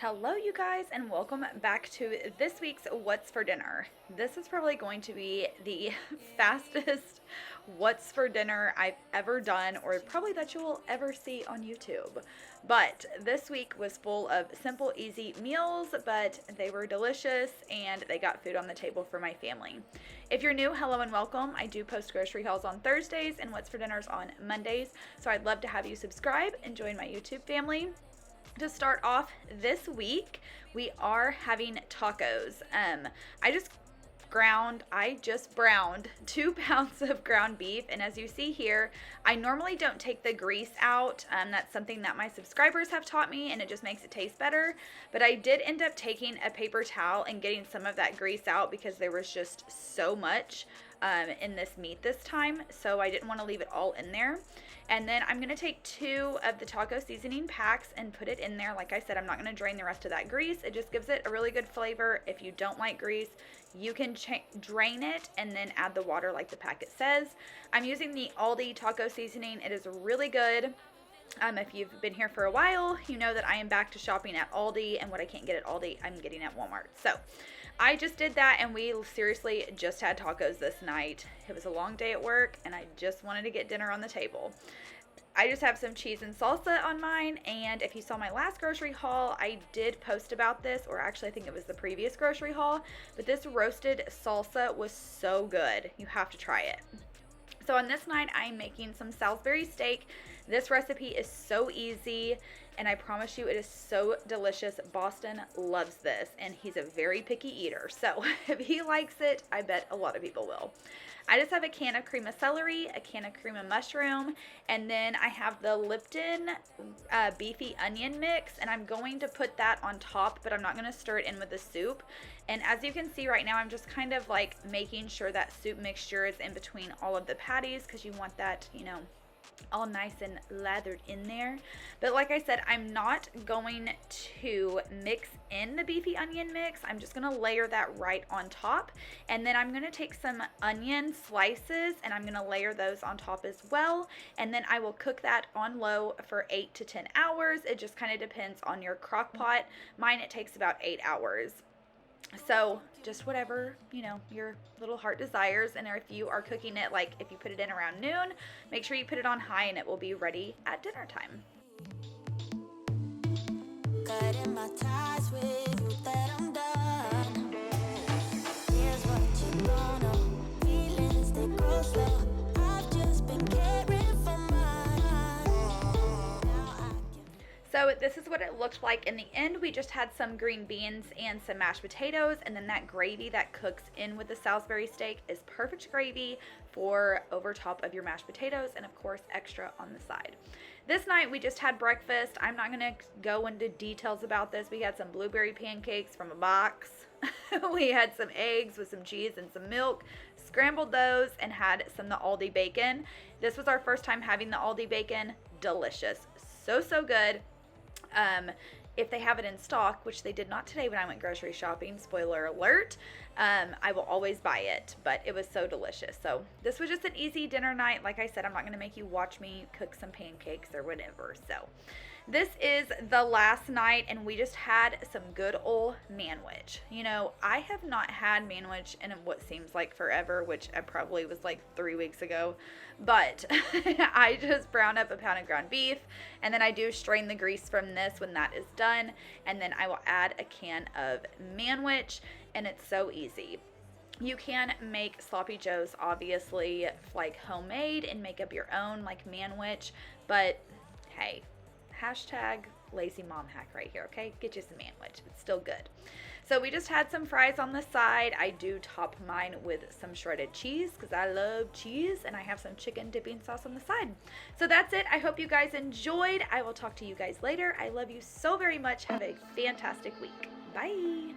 Hello you guys, and welcome back to this week's What's for Dinner. This is probably going to be the fastest What's for Dinner I've ever done, or probably that you will ever see on YouTube. But this week was full of simple, easy meals, but they were delicious and they got food on the table for my family. If you're new, hello and welcome. I do post grocery hauls on Thursdays and What's for Dinners on Mondays, so I'd love to have you subscribe and join my YouTube family. To start off this week, we are having tacos. I just browned 2 pounds of ground beef, and as you see here, I normally don't take the grease out. That's something that my subscribers have taught me, and it just makes it taste better. But I did end up taking a paper towel and getting some of that grease out because there was just so much in this meat this time, so I didn't want to leave it all in there. And then I'm going to take 2 of the taco seasoning packs and put it in there. Like I said, I'm not going to drain the rest of that grease. It just gives it a really good flavor. If you don't like grease, you can drain it and then add the water like the packet says. I'm using the Aldi taco seasoning. It is really good. If you've been here for a while, you know that I am back to shopping at Aldi, and what I can't get at Aldi, I'm getting at Walmart. So I just did that, and we seriously just had tacos this night. It was a long day at work, and I just wanted to get dinner on the table. I just have some cheese and salsa on mine, and if you saw my last grocery haul, I did post about this, or actually I think it was the previous grocery haul, but this roasted salsa was so good. You have to try it. So on this night, I'm making some Salisbury steak. This recipe is so easy, and I promise you it is so delicious. Boston loves this, and he's a very picky eater. So if he likes it, I bet a lot of people will. I just have a can of cream of celery, a can of cream of mushroom, and then I have the Lipton beefy onion mix, and I'm going to put that on top, but I'm not going to stir it in with the soup. And as you can see right now, I'm just kind of like making sure that soup mixture is in between all of the patties, because you want that, you know, all nice and lathered in there. But like I said, I'm not going to mix in the beefy onion mix. I'm just going to layer that right on top, and then I'm going to take some onion slices and I'm going to layer those on top as well, and then I will cook that on low for 8 to 10 hours. It just kind of depends on your crock pot. Mine, it takes about 8 hours. So just whatever, you know, your little heart desires. And if you are cooking it, like if you put it in around noon, make sure you put it on high and it will be ready at dinner time. Cutting my ties with you that I'm done. Here's what you don't know. Feelings they grow slow. I've just been caring for mine. So this is what it looked like in the end. We just had some green beans and some mashed potatoes, and then that gravy that cooks in with the Salisbury steak is perfect gravy for over top of your mashed potatoes, and of course extra on the side. This night we just had breakfast. I'm not going to go into details about this. We had some blueberry pancakes from a box. We had some eggs with some cheese and some milk, scrambled those, and had some of the Aldi bacon. This was our first time having the Aldi bacon. Delicious. So good. If they have it in stock, which they did not today when I went grocery shopping, spoiler alert, I will always buy it, but it was so delicious. So this was just an easy dinner night. Like I said, I'm not going to make you watch me cook some pancakes or whatever. So this is the last night, and we just had some good old manwich. You know, I have not had manwich in what seems like forever, which I probably was like 3 weeks ago, but I just brown up a pound of ground beef, and then I do strain the grease from this when that is done, and then I will add a can of manwich, and it's so easy. You can make sloppy joes, obviously, like homemade, and make up your own like manwich, but hey, hashtag lazy mom hack right here, okay? Get you some manwich. It's still good. So we just had some fries on the side. I do top mine with some shredded cheese because I love cheese, and I have some chicken dipping sauce on the side. So that's it. I hope you guys enjoyed. I will talk to you guys later. I love you so very much. Have a fantastic week. Bye.